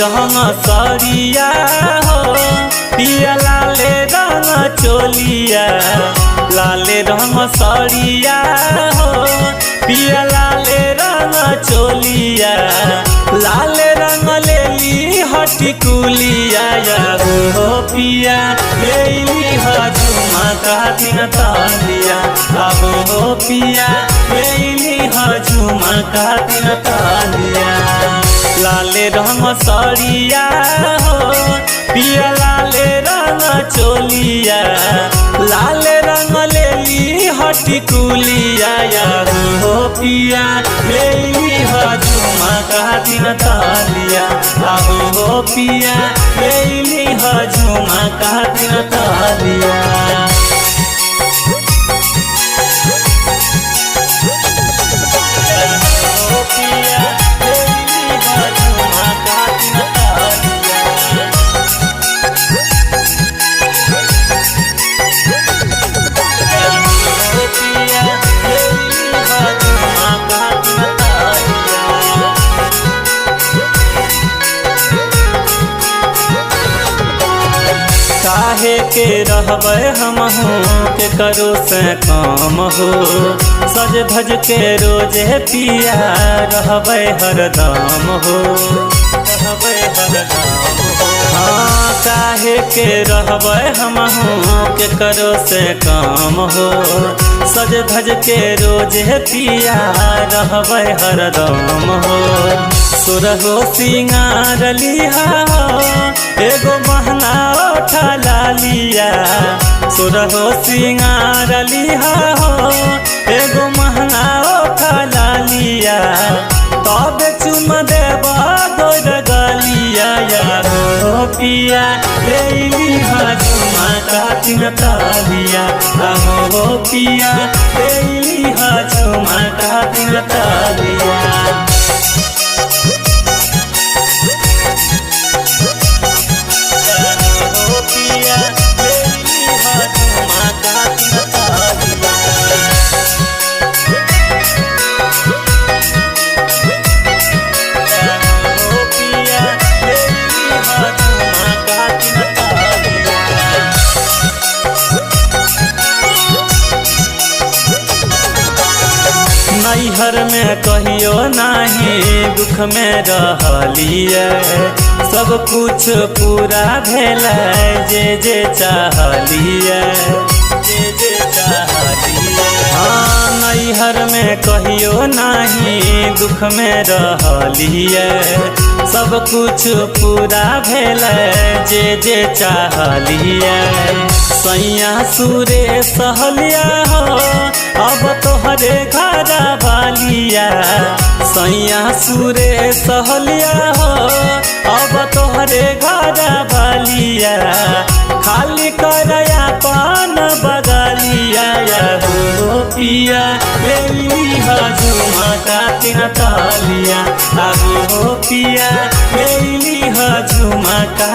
रंग सरिया हो पिया लाले रंग चोलिया, लाले रंग सरिया हो पिया लाले रंग चोलिया, लाले रंग लेली हटिकुलिया हो पिया लेली झुमा कातिन तालिया, अब हो पिया लेली झुमा कातिन तालिया। लाले रंग सरिया हो पिया लाले रंग चोलिया, लाले रंग लेली हटिकुलिया हो पिया लेली झुमा कातिन तालिया, अब हो पिया लेली झुमा कातिन तालिया। काहे के रहबै हमहू के करो से काम हो, सज धज के रोजे पिया रहबै हरदम हो, रहबै हरदम हो। हाँ काहे के रहबै हमहू के करो से काम हो, सज धज के रोजे पिया रहबै हरदम हो। सुरहो सिंगार लिया एगो महंगा ओठा लालिया, सुरहो सिंगार लिया एगो महंगा ओठा लालिया, तब चुम देबा गोर गलिया हो पिया लेली झुमा कातिन तालिया, हो पिया लेली झुमा कातिन तालिया। नैहर में कहियो नहीं दुख में रहलिए, सब कुछ पूरा भेल जे जे चाहलिए, जे जे चाहलिए। हाँ नैहर में कहियो नहीं दुख में रहलिए, सब कुछ पूरा भेल जे जे चाहलिए। सैया सुरे सहलिया हो अब तोहरे घरा बालिया, सैया सुरे सहलिया हो अब तोहरे घरा बालिया, खाली करया पान बगलिया हो पिया लेली झुमा कातिन तालिया, अब हो पिया लेली झुमा का